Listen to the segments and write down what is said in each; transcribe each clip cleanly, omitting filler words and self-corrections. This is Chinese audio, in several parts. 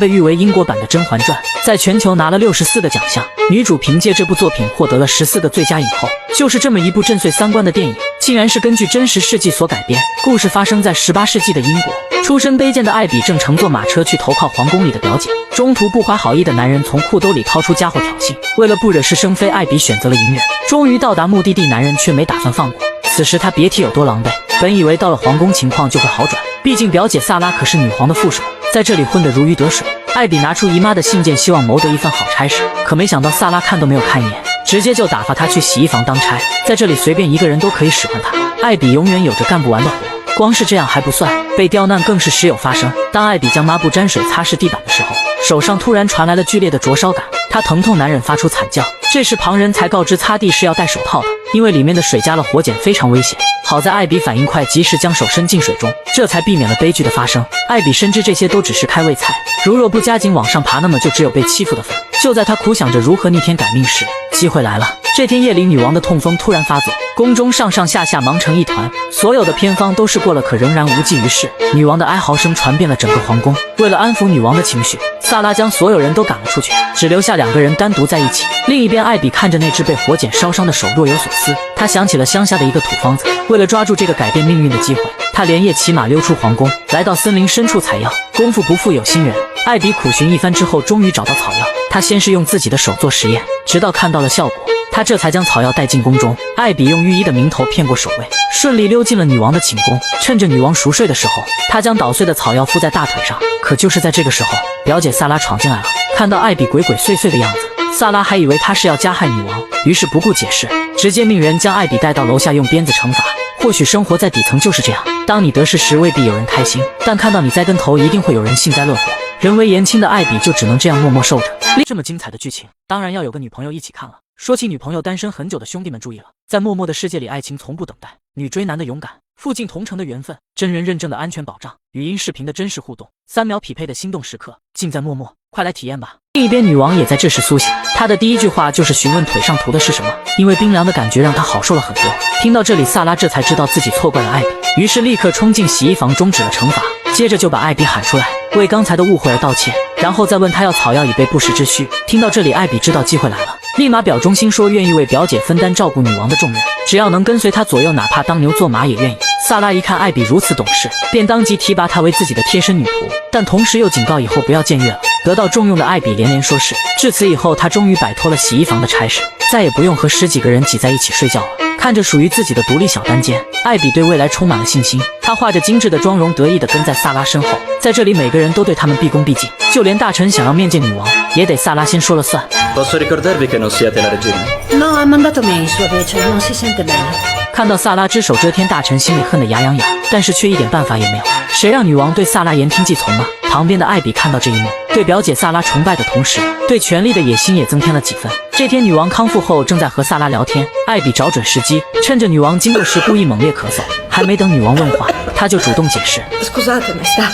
被誉为英国版的《甄嬛传》，在全球拿了64个奖项。女主凭借这部作品获得了14个最佳影后。就是这么一部震碎三观的电影，竟然是根据真实事迹所改编。故事发生在18世纪的英国，出身卑贱的艾比正乘坐马车去投靠皇宫里的表姐，中途不怀好意的男人从裤兜里掏出家伙挑衅，为了不惹是生非，艾比选择了隐忍。终于到达目的地，男人却没打算放过。此时他别提有多狼狈，本以为到了皇宫情况就会好转，毕竟表姐萨拉可是女皇的副手，在这里混得如鱼得水。艾比拿出姨妈的信件，希望谋得一份好差事，可没想到萨拉看都没有看一眼，直接就打发他去洗衣房当差，在这里随便一个人都可以使唤他。艾比永远有着干不完的活。光是这样还不算，被刁难更是时有发生。当艾比将抹布沾水擦拭地板的时候，手上突然传来了剧烈的灼烧感，她疼痛难忍，发出惨叫。这时旁人才告知擦地是要戴手套的，因为里面的水加了火碱，非常危险。好在艾比反应快，及时将手伸进水中，这才避免了悲剧的发生。艾比深知这些都只是开胃菜，如若不加紧往上爬，那么就只有被欺负的份。就在他苦想着如何逆天改命时，机会来了。这天夜里，女王的痛风突然发作，宫中上上下下忙成一团，所有的偏方都试过了，可仍然无济于事。女王的哀嚎声传遍了整个皇宫。为了安抚女王的情绪，萨拉将所有人都赶了出去，只留下2个人单独在一起。另一边，艾比看着那只被火碱烧伤的手，若有所思。他想起了乡下的一个土方子，为了抓住这个改变命运的机会，他连夜骑马溜出皇宫，来到森林深处采药。功夫不负有心人，艾比苦寻一番之后，终于找到草药。他先是用自己的手做实验，直到看到了效果，他这才将草药带进宫中。艾比用御医的名头骗过守卫，顺利溜进了女王的寝宫。趁着女王熟睡的时候，他将捣碎的草药敷在大腿上。可就是在这个时候，表姐萨拉闯进来了。看到艾比鬼鬼祟祟的样子，萨拉还以为他是要加害女王，于是不顾解释，直接命人将艾比带到楼下，用鞭子惩罚。或许生活在底层就是这样，当你得势时未必有人开心，但看到你栽跟头，一定会有人幸灾乐祸。人微言轻的艾比就只能这样默默受着。这么精彩的剧情，当然要有个女朋友一起看了。说起女朋友，单身很久的兄弟们注意了，在默默的世界里，爱情从不等待，女追男的勇敢，附近同城的缘分，真人认证的安全保障，语音视频的真实互动，3秒匹配的心动时刻，尽在默默，快来体验吧。另一边，女王也在这时苏醒，她的第一句话就是询问腿上涂的是什么，因为冰凉的感觉让她好受了很多。听到这里，萨拉这才知道自己错怪了艾比，于是立刻冲进洗衣房终止了惩罚，接着就把艾比喊出来，为刚才的误会而道歉，然后再问他要草药以备不时之需。听到这里，艾比知道机会来了，立马表忠心说愿意为表姐分担照顾女王的重任，只要能跟随她左右，哪怕当牛做马也愿意。萨拉一看艾比如此懂事，便当即提拔她为自己的贴身女仆，但同时又警告以后不要僭越了。得到重用的艾比连连说是。至此以后，她终于摆脱了洗衣房的差事，再也不用和10几个人挤在一起睡觉了。看着属于自己的独立小单间，艾比对未来充满了信心。她画着精致的妆容，得意地跟在萨拉身后。在这里，每个人都对他们毕恭毕敬，就连大臣想要面见女王，也得萨拉先说了算。Posso ricordarvi che non siete la regina? No, ha mandato me in sua vece, non si sente bene. 看到萨拉只手遮天，大臣心里恨得牙痒痒，但是却一点办法也没有。谁让女王对萨拉言听计从呢？旁边的艾比看到这一幕，对表姐萨拉崇拜的同时，对权力的野心也增添了几分。这天，女王康复后正在和萨拉聊天，艾比找准时机，趁着女王经过时故意猛烈咳嗽，还没等女王问话，他就主动解释 Scusate, maestà,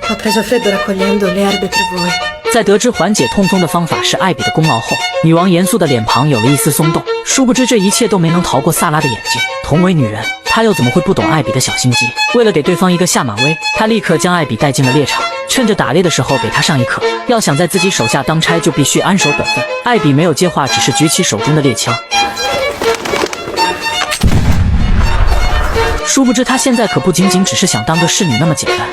ho preso freddo raccogliendo le erbe per voi. 在得知缓解痛风的方法是艾比的功劳后，女王严肃的脸庞有了一丝松动。殊不知这一切都没能逃过萨拉的眼睛。同为女人，她又怎么会不懂艾比的小心机？为了给对方一个下马威，她立刻将艾比带进了猎场，趁着打猎的时候给他上一课，要想在自己手下当差，就必须安守本分。艾比没有接话，只是举起手中的猎枪。殊不知她现在可不仅仅只是想当个侍女那么简单。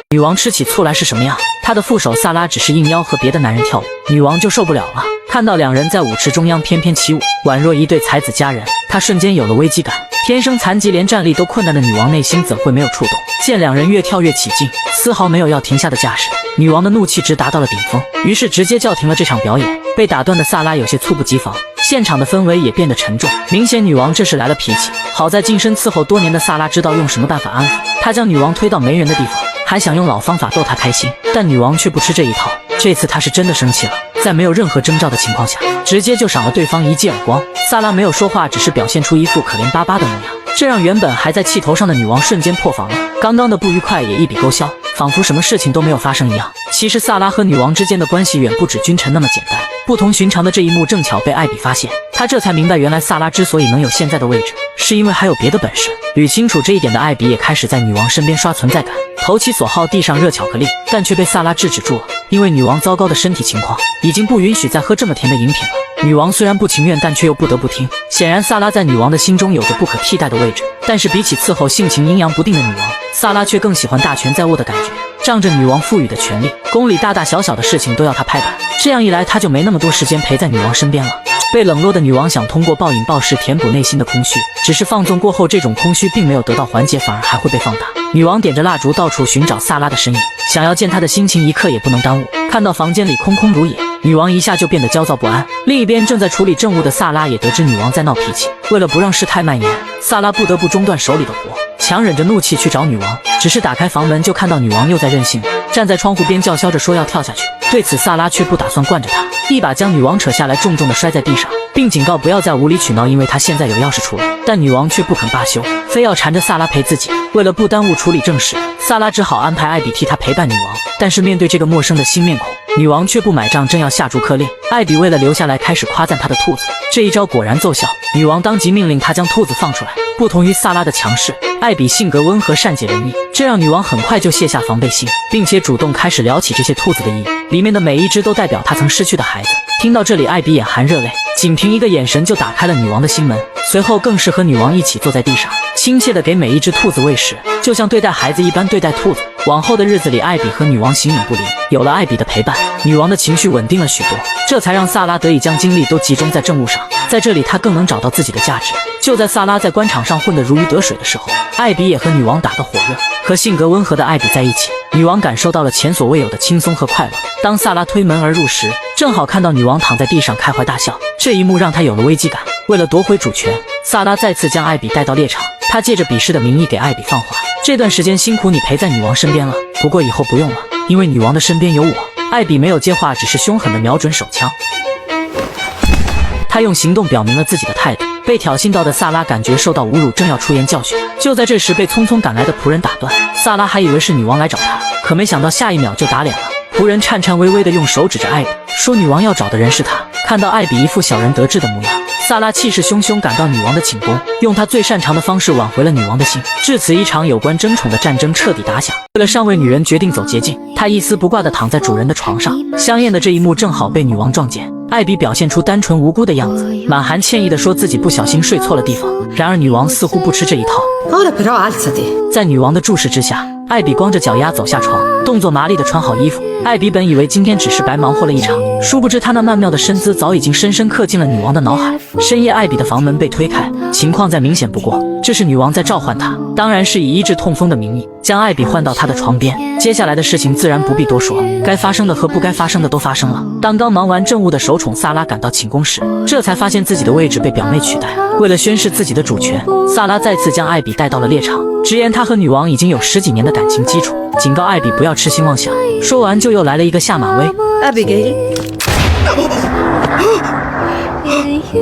女王吃起醋来是什么样？她的副手萨拉只是应邀和别的男人跳舞，女王就受不了了。看到2人在舞池中央翩翩起舞，宛若一对才子佳人，她瞬间有了危机感。天生残疾连站立都困难的女王内心怎会没有触动？见2人越跳越起劲，丝毫没有要停下的架势，女王的怒气值达到了顶峰，于是直接叫停了这场表演。被打断的萨拉有些猝不及防，现场的氛围也变得沉重，明显女王这是来了脾气。好在近身伺候多年的萨拉知道用什么办法安抚，她将女王推到没人的地方，还想用老方法逗她开心，但女王却不吃这一套。这次她是真的生气了，在没有任何征兆的情况下，直接就赏了对方一记耳光。萨拉没有说话，只是表现出一副可怜巴巴的模样。这让原本还在气头上的女王瞬间破防了，刚刚的不愉快也一笔勾销，仿佛什么事情都没有发生一样。其实萨拉和女王之间的关系远不止君臣那么简单，不同寻常的这一幕正巧被艾比发现，他这才明白原来萨拉之所以能有现在的位置，是因为还有别的本事。捋清楚这一点的艾比也开始在女王身边刷存在感，投其所好递上热巧克力，但却被萨拉制止住了，因为女王糟糕的身体情况已经不允许再喝这么甜的饮品了。女王虽然不情愿，但却又不得不听。显然萨拉在女王的心中有着不可替代的位置，但是比起伺候性情阴阳不定的女王，萨拉却更喜欢大权在握的感觉。仗着女王赋予的权利，宫里大大小小的事情都要她拍板，这样一来他就没那么多时间陪在女王身边了。被冷落的女王想通过暴饮暴食填补内心的空虚，只是放纵过后，这种空虚并没有得到缓解，反而还会被放大。女王点着蜡烛到处寻找萨拉的身影，想要见他的心情一刻也不能耽误。看到房间里空空如也，女王一下就变得焦躁不安。另一边正在处理政务的萨拉也得知女王在闹脾气，为了不让事态蔓延，萨拉不得不中断手里的活，强忍着怒气去找女王。只是打开房门就看到女王又在任性了，站在窗户边叫嚣着说要跳下去。对此萨拉却不打算惯着她，一把将女王扯下来，重重地摔在地上，并警告不要再无理取闹，因为她现在有钥匙出来。但女王却不肯罢休，非要缠着萨拉陪自己。为了不耽误处理正事，萨拉只好安排艾比替她陪伴女王。但是面对这个陌生的新面孔，女王却不买账，正要下逐客令。艾比为了留下来，开始夸赞她的兔子，这一招果然奏效。女王当即命令她将兔子放出来。不同于萨拉的强势，艾比性格温和善解人意，这让女王很快就卸下防备心，并且主动开始聊起这些兔子的意义。里面的每一只都代表她曾失去的孩子。听到这里，艾比眼含热泪，仅凭一个眼神就打开了女王的心门。随后更是和女王一起坐在地上，亲切地给每一只兔子喂食，就像对待孩子一般对待兔子。往后的日子里，艾比和女王形影不离。有了艾比的陪伴，女王的情绪稳定了许多，这才让萨拉得以将精力都集中在政务上。在这里，他更能找到自己的价值。就在萨拉在官场上混得如鱼得水的时候，艾比也和女王打得火热。和性格温和的艾比在一起，女王感受到了前所未有的轻松和快乐。当萨拉推门而入时，正好看到女王躺在地上开怀大笑，这一幕让他有了危机感。为了夺回主权，萨拉再次将艾比带到猎场，他借着比试的名义给艾比放话，这段时间辛苦你陪在女王身边了，不过以后不用了，因为女王的身边有我。艾比没有接话，只是凶狠地瞄准手枪。他用行动表明了自己的态度。被挑衅到的萨拉感觉受到侮辱，正要出言教训，就在这时被匆匆赶来的仆人打断。萨拉还以为是女王来找他，可没想到下一秒就打脸了。仆人颤颤巍巍地用手指着艾比，说女王要找的人是他。看到艾比一副小人得志的模样，萨拉气势汹汹赶到女王的寝宫，用他最擅长的方式挽回了女王的心。至此，一场有关争宠的战争彻底打响。为了上位女人，决定走捷径，他一丝不挂地躺在主人的床上。香艳的这一幕正好被女王撞见。艾比表现出单纯无辜的样子，满含歉意地说自己不小心睡错了地方。然而女王似乎不吃这一套。Ora però alzati. 在女王的注视之下，艾比光着脚丫走下床，动作麻利地穿好衣服。艾比本以为今天只是白忙活了一场，殊不知他那曼妙的身姿早已经深深刻进了女王的脑海。深夜，艾比的房门被推开，情况再明显不过，这是女王在召唤他，当然是以医治痛风的名义将艾比换到他的床边。接下来的事情自然不必多说，该发生的和不该发生的都发生了。当刚忙完政务的首宠萨拉赶到寝宫时，这才发现自己的位置被表妹取代。为了宣示自己的主权，萨拉再次将艾比带到了猎场，直言他和女王已经有10几年的感情基础，警告艾比不要痴心妄想。说完就又来了一个下马威， Abigail.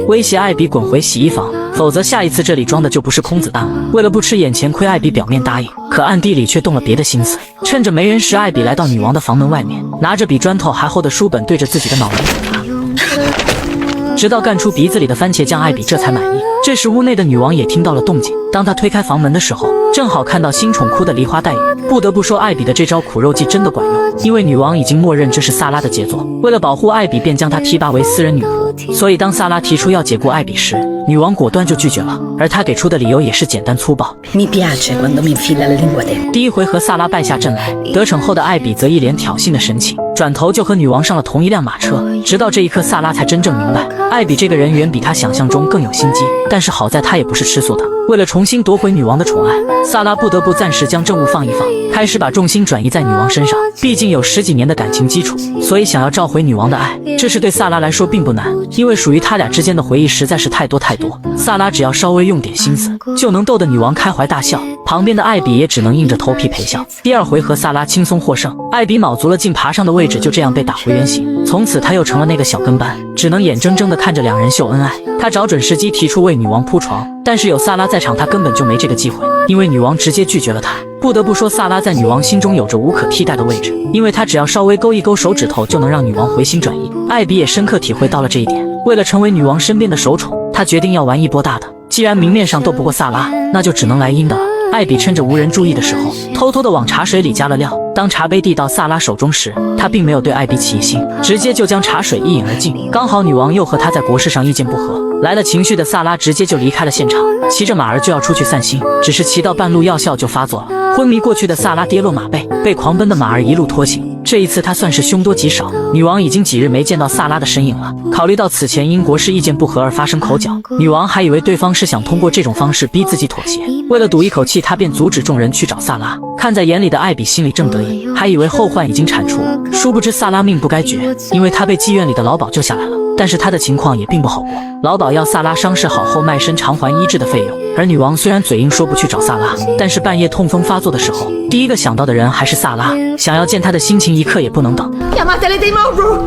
威胁艾比滚回洗衣房，否则下一次这里装的就不是空子弹了。为了不吃眼前亏，艾比表面答应，可暗地里却动了别的心思。趁着没人时，艾比来到女王的房门外面，拿着比砖头还厚的书本对着自己的脑门打，直到干出鼻子里的番茄酱，艾比这才满意。这时屋内的女王也听到了动静，当她推开房门的时候，正好看到新宠哭的梨花带雨。不得不说，艾比的这招苦肉计真的管用，因为女王已经默认这是萨拉的杰作。为了保护艾比，便将她提拔为私人女仆。所以当萨拉提出要解雇艾比时，女王果断就拒绝了，而她给出的理由也是简单粗暴。 Mi piace quando mi infila la lingua dentro. 第一回合萨拉败下阵来，得逞后的艾比则一脸挑衅的神情，转头就和女王上了同一辆马车。直到这一刻，萨拉才真正明白，艾比这个人远比他想象中更有心机。但是好在他也不是吃素的，为了重新夺回女王的宠爱，萨拉不得不暂时将政务放一放，开始把重心转移在女王身上。毕竟有10几年的感情基础，所以想要召回女王的爱，这事对萨拉来说并不难，因为属于他俩之间的回忆实在是太多太多。萨拉只要稍微用点心思，就能逗得女王开怀大笑。旁边的艾比也只能硬着头皮陪笑。第二回合萨拉轻松获胜，艾比卯足了劲爬上的位置就这样被打回原形，从此他又成了那个小跟班，只能眼睁睁地看着两人秀恩爱。他找准时机提出为女王铺床，但是有萨拉在场，他根本就没这个机会，因为女王直接拒绝了他。不得不说，萨拉在女王心中有着无可替代的位置，因为他只要稍微勾一勾手指头就能让女王回心转意。艾比也深刻体会到了这一点，为了成为女王身边的首宠，他决定要玩一波大的。既然明面上斗不过萨拉，那就只能来阴的了。艾比趁着无人注意的时候，偷偷地往茶水里加了料。当茶杯递到萨拉手中时，他并没有对艾比起疑心，直接就将茶水一饮而尽。刚好女王又和他在国事上意见不合，来了情绪的萨拉直接就离开了现场，骑着马儿就要出去散心，只是骑到半路药效就发作了。昏迷过去的萨拉跌落马背，被狂奔的马儿一路拖行。这一次他算是凶多吉少，女王已经几日没见到萨拉的身影了。考虑到此前因国事意见不合而发生口角，女王还以为对方是想通过这种方式逼自己妥协。为了赌一口气，她便阻止众人去找萨拉。看在眼里的艾比心里正得意，还以为后患已经铲除，殊不知萨拉命不该绝，因为他被妓院里的老鸨救下来了。但是他的情况也并不好过，老鸨要萨拉伤势好后卖身偿还医治的费用。而女王虽然嘴硬说不去找萨拉，但是半夜痛风发作的时候，第一个想到的人还是萨拉，想要见他的心情一刻也不能等。Chiamatele dei Mowbray!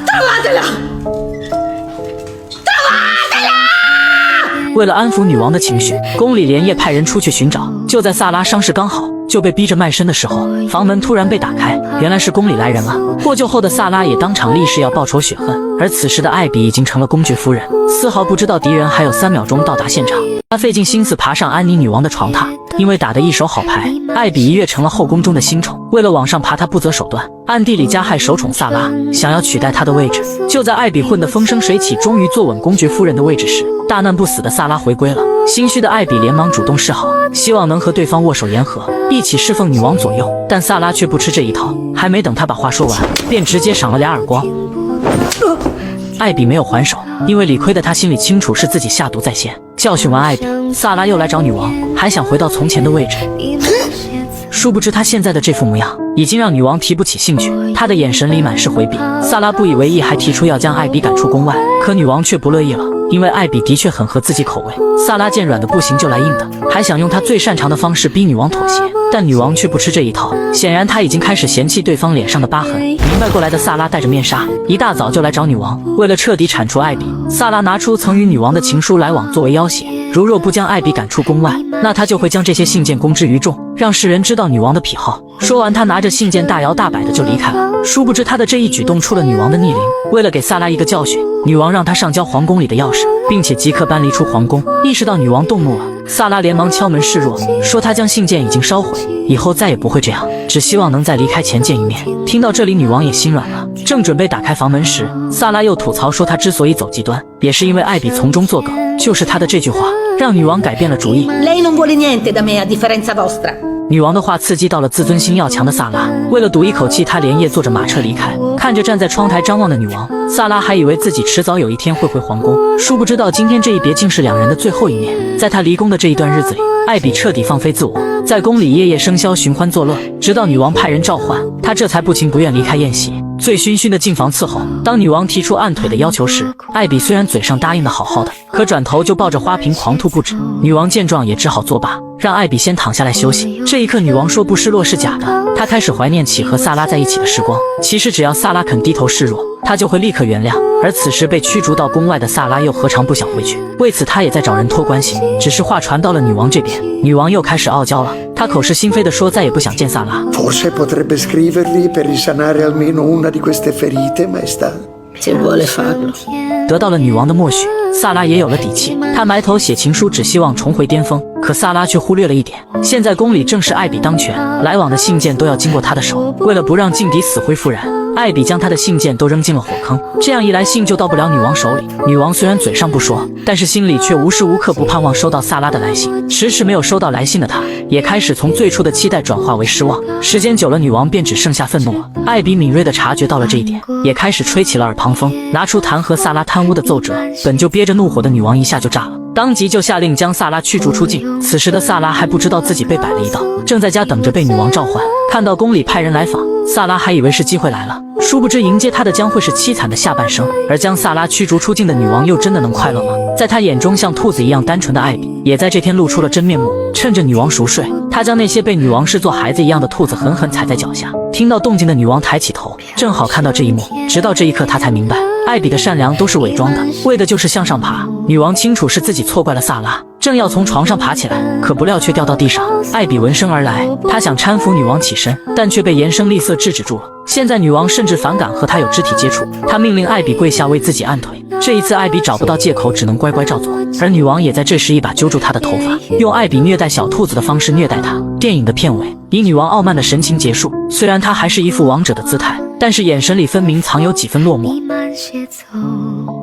Trovatela! 为了安抚女王的情绪，宫里连夜派人出去寻找。就在萨拉伤势刚好就被逼着卖身的时候，房门突然被打开，原来是宫里来人了。获救后的萨拉也当场立誓要报仇雪恨，而此时的艾比已经成了公爵夫人，丝毫不知道敌人还有3秒钟到达现场。他费尽心思爬上安妮女王的床榻，因为打得一手好牌，艾比一跃成了后宫中的新宠。为了往上爬，他不择手段，暗地里加害首宠萨拉，想要取代他的位置。就在艾比混得风生水起，终于坐稳公爵夫人的位置时，大难不死的萨拉回归了。心虚的艾比连忙主动示好，希望能和对方握手言和，一起侍奉女王左右。但萨拉却不吃这一套，还没等他把话说完，便直接赏了2耳光。艾比没有还手，因为理亏的他心里清楚是自己下毒在先。教训完艾比，萨拉又来找女王，还想回到从前的位置。殊不知他现在的这副模样已经让女王提不起兴趣，她的眼神里满是回避。萨拉不以为意，还提出要将艾比赶出宫外，可女王却不乐意了，因为艾比的确很合自己口味。萨拉见软的不行就来硬的，还想用他最擅长的方式逼女王妥协，但女王却不吃这一套。显然她已经开始嫌弃对方脸上的疤痕。明白过来的萨拉戴着面纱，一大早就来找女王。为了彻底铲除艾比，萨拉拿出曾与女王的情书来往作为要挟，若不将艾比赶出宫外，那他就会将这些信件公之于众，让世人知道女王的癖好。说完，他拿着信件大摇大摆的就离开了。殊不知他的这一举动出了女王的逆鳞。为了给萨拉一个教训，女王让他上交皇宫里的钥匙，并且即刻搬离出皇宫。意识到女王动怒了，萨拉连忙敲门示弱，说他将信件已经烧毁，以后再也不会这样，只希望能在离开前见一面。听到这里，女王也心软了，正准备打开房门时，萨拉又吐槽说他之所以走极端，也是因为艾比从中作梗。就是他的这句话让女王改变了主意。 Lei non vuole niente da me a differenza vostra. 女王的话刺激到了自尊心要强的萨拉，为了赌一口气，她连夜坐着马车离开。看着站在窗台张望的女王，萨拉还以为自己迟早有一天会回皇宫，殊不知道今天这一别竟是两人的最后一面。在他离宫的这一段日子里，艾比彻底放飞自我，在宫里夜夜笙箫寻欢作乐，直到女王派人召唤他，这才不情不愿离开宴席，醉醺醺的进房伺候。当女王提出按腿的要求时，艾比虽然嘴上答应的好好的，可转头就抱着花瓶狂吐不止。女王见状也只好作罢，让艾比先躺下来休息。这一刻，女王说不失落是假的，她开始怀念起和萨拉在一起的时光。其实只要萨拉肯低头示弱，她就会立刻原谅。而此时被驱逐到宫外的萨拉又何尝不想回去？为此她也在找人托关系，只是话传到了女王这边，女王又开始傲娇了。她口是心非地说再也不想见萨拉。 Forse potrebbe scrivergli per risanare almeno una di queste ferite, maestà. Se vuole farlo. 得到了女王的默许，萨拉也有了底气。他埋头写情书，只希望重回巅峰。可萨拉却忽略了一点，现在宫里正是艾比当权，来往的信件都要经过他的手。为了不让劲敌死灰复燃，艾比将他的信件都扔进了火坑。这样一来，信就到不了女王手里。女王虽然嘴上不说，但是心里却无时无刻不盼望收到萨拉的来信。迟迟没有收到来信的他，也开始从最初的期待转化为失望。时间久了，女王便只剩下愤怒了。艾比敏锐地察觉到了这一点，也开始吹起了耳旁风，拿出弹劾萨拉贪污的奏折。本就憋着怒火的女王一下就炸了，当即就下令将萨拉驱逐出境。此时的萨拉还不知道自己被摆了一道，正在家等着被女王召唤。看到宫里派人来访，萨拉还以为是机会来了，殊不知迎接他的将会是凄惨的下半生。而将萨拉驱逐出境的女王又真的能快乐吗？在他眼中像兔子一样单纯的艾比，也在这天露出了真面目。趁着女王熟睡，他将那些被女王视作孩子一样的兔子狠狠踩在脚下。听到动静的女王抬起头，正好看到这一幕。直到这一刻，她才明白，艾比的善良都是伪装的，为的就是向上爬。女王清楚是自己错怪了萨拉，正要从床上爬起来，可不料却掉到地上。艾比闻声而来，他想搀扶女王起身，但却被严声厉色制止住了。现在女王甚至反感和他有肢体接触，她命令艾比跪下为自己按腿。这一次艾比找不到借口，只能乖乖照做。而女王也在这时一把揪住他的头发，用艾比虐待小兔子的方式虐待他。电影的片尾以女王傲慢的神情结束，虽然她还是一副王者的姿态，但是眼神里分明藏有几分落寞。弥漫写走。